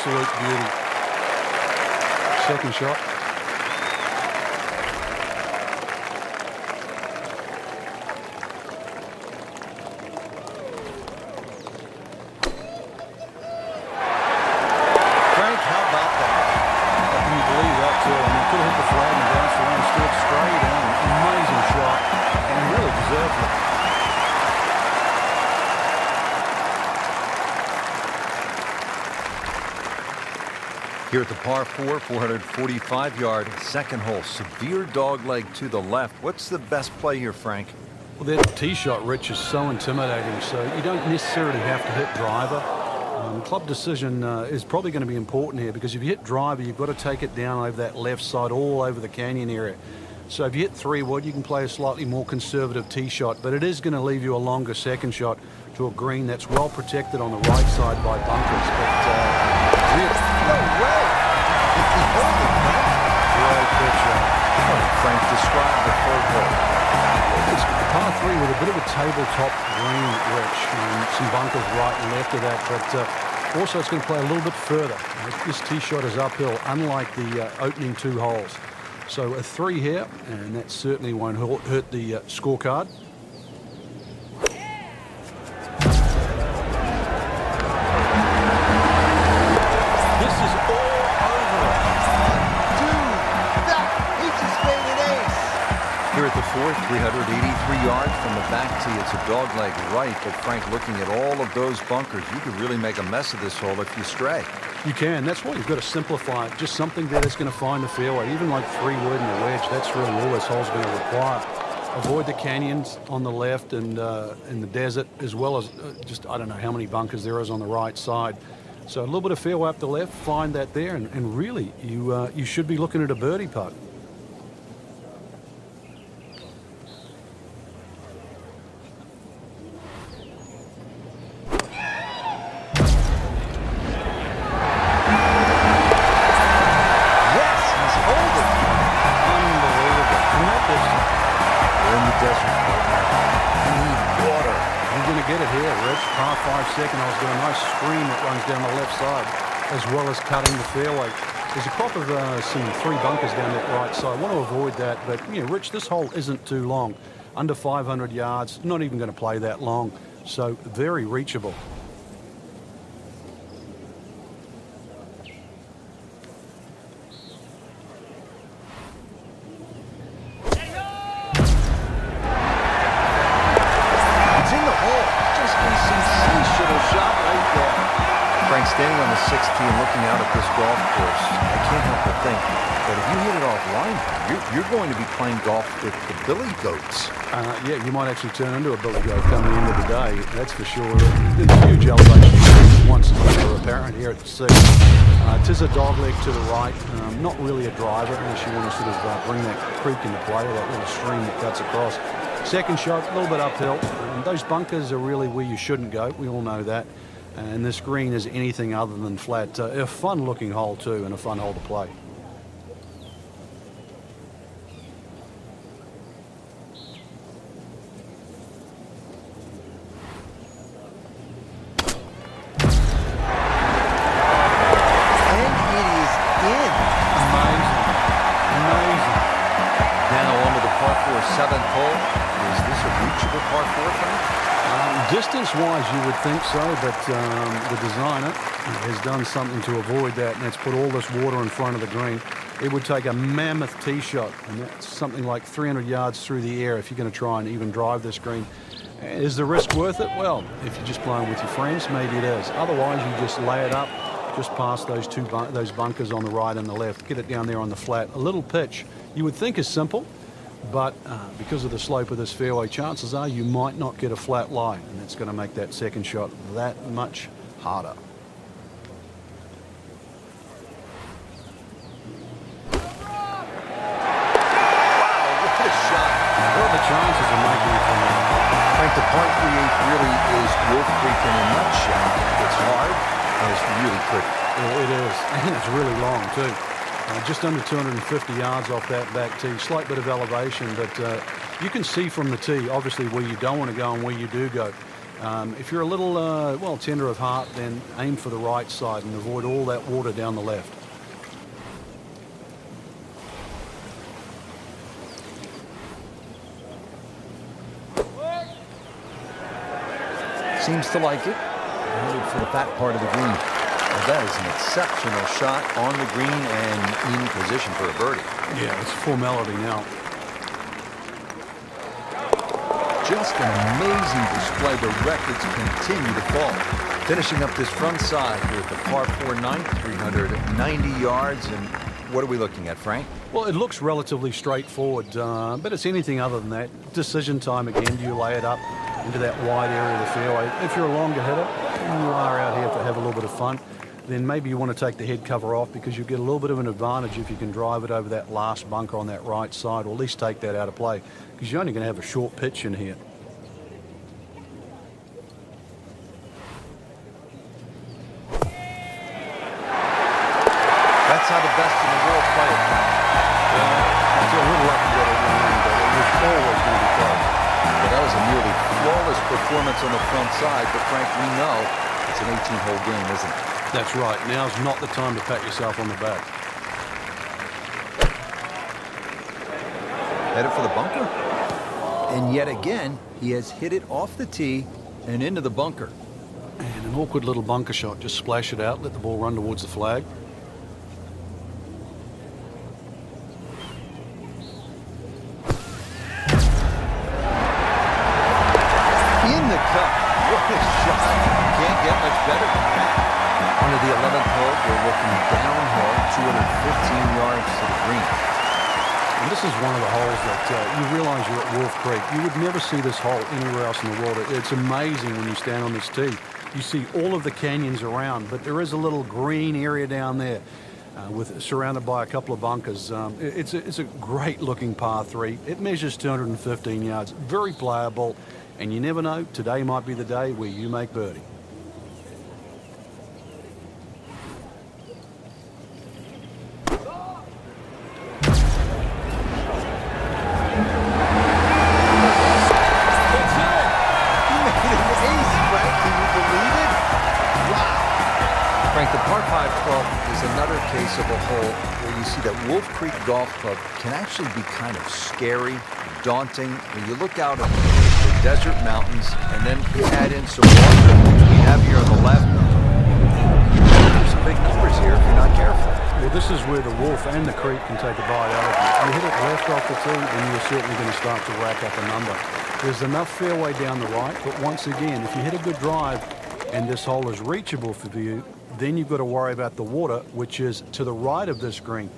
absolute beauty. Second shot. Here at the par 4, 445-yard second hole. Severe dogleg to the left. What's the best play here, Frank? Well, that tee shot, Rich, is so intimidating, so you don't necessarily have to hit driver. Club decision is probably going to be important here, because if you hit driver, you've got to take it down over that left side, all over the canyon area. So if you hit 3-wood, you can play a slightly more conservative tee shot, but it is going to leave you a longer second shot to a green that's well protected on the right side by bunkers. But no way! If he holds it, Frank. Great picture. Frank, describe the third hole. It's a par 3 with a bit of a tabletop green, Rich, and some bunkers right and left of that, but also it's going to play a little bit further. This tee shot is uphill, unlike the opening 2 holes. So a 3 here, and that certainly won't hurt the scorecard. This is all over it. Dude, he just made an ace. Here at the fourth, 383 yards from the back tee. It's a dogleg right, but Frank, looking at all of those bunkers, you could really make a mess of this hole if you stray. You can. That's why you've got to simplify it. Just something there that's going to find the fairway. Even like 3-wood and a wedge, that's really all this hole's going to require. Avoid the canyons on the left and in the desert, as well as just, I don't know how many bunkers there is on the right side. So a little bit of fairway up the left, find that there, and really, you should be looking at a birdie putt. Second hole's got a nice stream that runs down the left side, as well as cutting the fairway. There's a crop of some 3 bunkers down that right side. I want to avoid that, but Rich, this hole isn't too long. Under 500 yards, not even going to play that long, so very reachable. Standing on the 6th tee and looking out at this golf course, I can't help but think that if you hit it offline, you're going to be playing golf with the billy goats. Yeah, you might actually turn into a billy goat come the end of the day, that's for sure. There's a huge elevation once more apparent here at the 6th. Tis a dogleg to the right, not really a driver unless you want to sort of bring that creek into play, or that little stream that cuts across. Second shot, a little bit uphill. Those bunkers are really where you shouldn't go, we all know that. And this green is anything other than flat. A fun-looking hole, too, and a fun hole to play. And it is in. Amazing. Amazing. Now on to the par 4 7th hole. Is this a reachable par 4, Frank? Distance-wise, you would think so, but the designer has done something to avoid that, and it's put all this water in front of the green. It would take a mammoth tee shot, and that's something like 300 yards through the air if you're going to try and even drive this green. Is the risk worth it? Well, if you're just playing with your friends, maybe it is. Otherwise, you just lay it up, just past those those bunkers on the right and the left. Get it down there on the flat. A little pitch, you would think is simple, but because of the slope of this fairway, chances are you might not get a flat lie, and that's going to make that second shot that much harder. Chances of making it from there. Frank, the par 3 really is Wolf Creek in a nutshell. It's hard and it's really pretty. It is, and it's really long too. Just under 250 yards off that back tee. Slight bit of elevation, but you can see from the tee, obviously, where you don't want to go and where you do go. If you're a little, well, tender of heart, then aim for the right side and avoid all that water down the left. Seems to like it. Headed for the fat part of the green. Well, that is an exceptional shot on the green and in position for a birdie. Yeah, it's formality now. Just an amazing display. The records continue to fall. Finishing up this front side here at the par 4 ninth, 390 yards. And what are we looking at, Frank? Well, it looks relatively straightforward, but it's anything other than that. Decision time again. Do you lay it up into that wide area of the fairway? If you're a longer hitter and you are out here to have a little bit of fun, then maybe you want to take the head cover off because you get a little bit of an advantage if you can drive it over that last bunker on that right side, or at least take that out of play, because you're only going to have a short pitch in here. That's how the best in the world play it. It's a little lucky that it went in, but it was always going to be close. Well, that was a nearly flawless performance on the front side, but Frank, we know it's an 18-hole game, isn't it? That's right. Now's not the time to pat yourself on the back. Headed for the bunker. And yet again, he has hit it off the tee and into the bunker. And an awkward little bunker shot. Just splash it out, let the ball run towards the flag. In the cup. What a shot. Can't get much better than that. Onto the 11th hole, we're looking downhill, 215 yards to the green. And this is one of the holes that you realize you're at Wolf Creek. You would never see this hole anywhere else in the world. It's amazing when you stand on this tee. You see all of the canyons around, but there is a little green area down there surrounded by a couple of bunkers. It's a great-looking par 3. It measures 215 yards, very playable, and you never know, today might be the day where you make birdie. Frank, the par 5 12 is another case of a hole where you see that Wolf Creek Golf Club can actually be kind of scary, daunting. When you look out at the desert mountains and then you add in some water, which we have here on the left, there's some big numbers here if you're not careful. Well, this is where the Wolf and the Creek can take a bite out of you. You hit it left off the tee, then you're certainly going to start to rack up a number. There's enough fairway down the right, but once again, if you hit a good drive and this hole is reachable for you, then you've got to worry about the water, which is to the right of this green.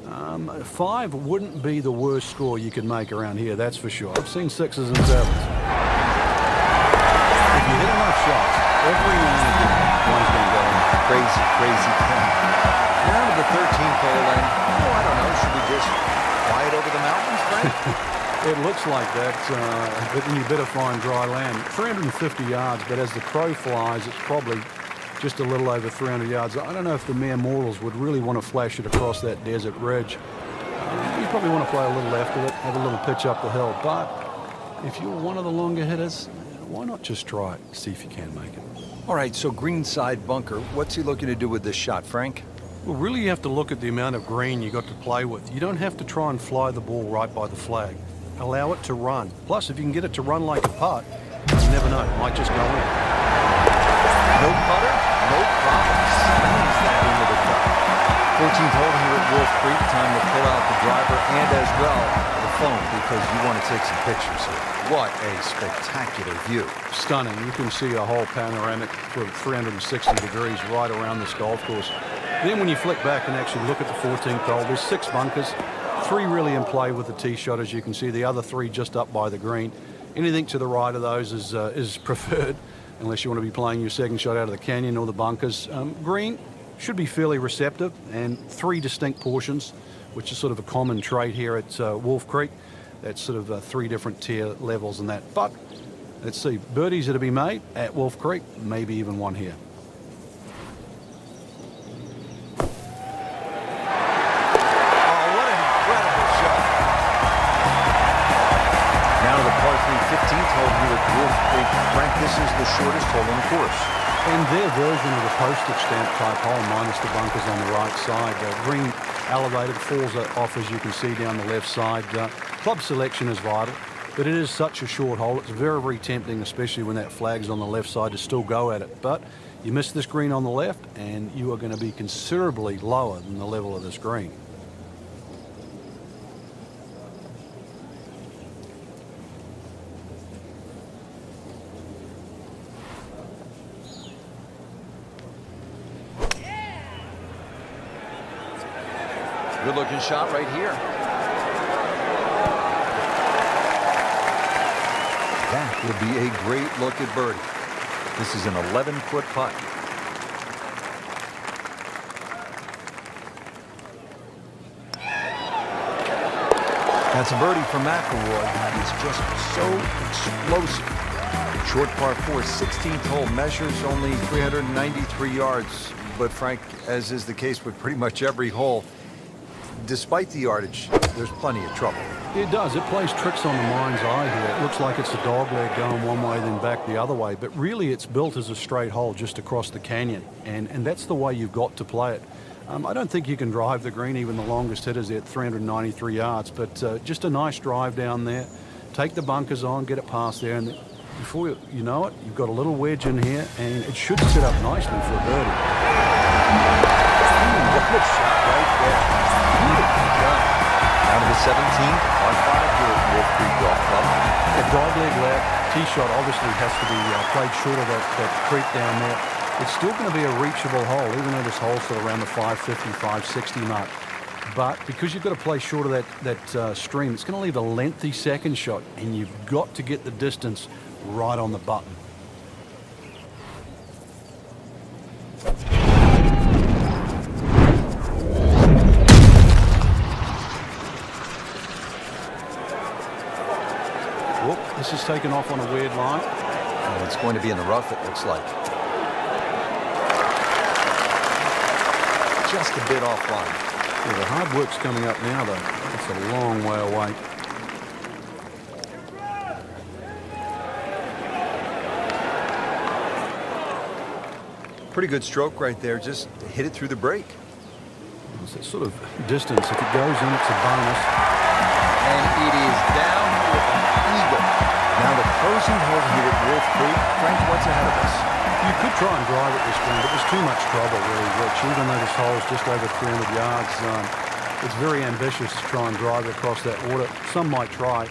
5 wouldn't be the worst score you could make around here, that's for sure. I've seen 6s and 7s. If you hit enough shots, every now and again, one's going to go in. Crazy, crazy thing. Now to the 13th hole, and I don't know, should we just fly it over the mountains, Frank? It looks like that, but then you better find dry land. 350 yards, but as the crow flies, it's probably just a little over 300 yards. I don't know if the mere mortals would really want to flash it across that desert ridge. You probably want to play a little left of it, have a little pitch up the hill. But if you're one of the longer hitters, why not just try it, see if you can make it. All right, so greenside bunker. What's he looking to do with this shot, Frank? Well, really you have to look at the amount of green you got to play with. You don't have to try and fly the ball right by the flag. Allow it to run. Plus, if you can get it to run like a putt, you never know, it might just go in. No putter, no problem. Slams that into the cup. 14th hole here at Wolf Creek. Time to pull out the driver and as well the phone because you want to take some pictures here. What a spectacular view. Stunning. You can see a whole panoramic for 360 degrees right around this golf course. Then when you flick back and actually look at the 14th hole, there's 6 bunkers. 3 really in play with the tee shot, as you can see. The other 3 just up by the green. Anything to the right of those is preferred, unless you want to be playing your second shot out of the canyon or the bunkers. Green should be fairly receptive, and 3 distinct portions, which is sort of a common trait here at Wolf Creek. That's sort of 3 different tier levels and that. But let's see, birdies are to be made at Wolf Creek, maybe even one here. Now to the par 3 15th hole here at Wolf Creek. Frank, this is the And their version of the postage stamp type hole, minus the bunkers on the right side. Green elevated, falls off as you can see down the left side. Club selection is vital, but it is such a short hole. It's very, very tempting, especially when that flag's on the left side, to still go at it. But you miss this green on the left, and you are going to be considerably lower than the level of this green. Good-looking shot right here. That would be a great look at birdie. This is an 11-foot putt. That's a birdie for McIlroy. He's just so explosive. Short par 4, 16th hole, measures only 393 yards. But Frank, as is the case with pretty much every hole, despite the yardage, there's plenty of trouble. It does. It plays tricks on the mind's eye here. It looks like it's a dog leg going one way, then back the other way. But really, it's built as a straight hole just across the canyon. And that's the way you've got to play it. I don't think you can drive the green, even the longest hitters at 393 yards. But just a nice drive down there. Take the bunkers on, get it past there. And before you know it, you've got a little wedge in here. And it should sit up nicely for a birdie. What a shot right there. Beautiful job. Down to the 17th, on 5 here at Wolf Creek Golf Club. A dog leg left. Tee shot obviously has to be played short of that creek down there. It's still going to be a reachable hole, even though this hole's sort of around the 550, 560 mark. But because you've got to play short of that stream, it's going to leave a lengthy second shot, and you've got to get the distance right on the button. This is taken off on a weird line. And it's going to be in the rough, it looks like. Just a bit offline. Yeah, the hard work's coming up now, though. It's a long way away. Pretty good stroke right there. Just hit it through the break. It's that sort of distance. If it goes in, it's a bonus. And it is down with an eagle. Now the closing hole here at Wolf Creek. Frank, what's ahead of us? You could try and drive it this green, but there's too much trouble, really, Rich. Even though this hole is just over 300 yards, it's very ambitious to try and drive it across that water. Some might try.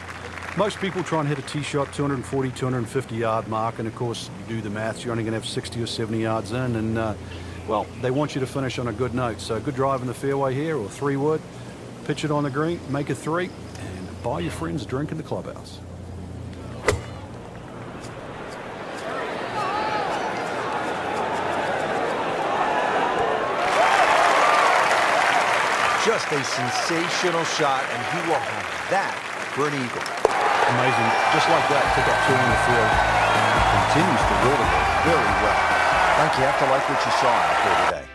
Most people try and hit a tee shot 240, 250 yard mark, and of course, you do the maths, you're only going to have 60 or 70 yards in, and well, they want you to finish on a good note. So good drive in the fairway here, or 3-wood, pitch it on the green, make a 3, and buy your friends a drink in the clubhouse. Just a sensational shot, and he will have that for an eagle. Amazing. Just like that, took up 2 on the field. Continues to roll the ball very well. Frank, you have to like what you saw out there today.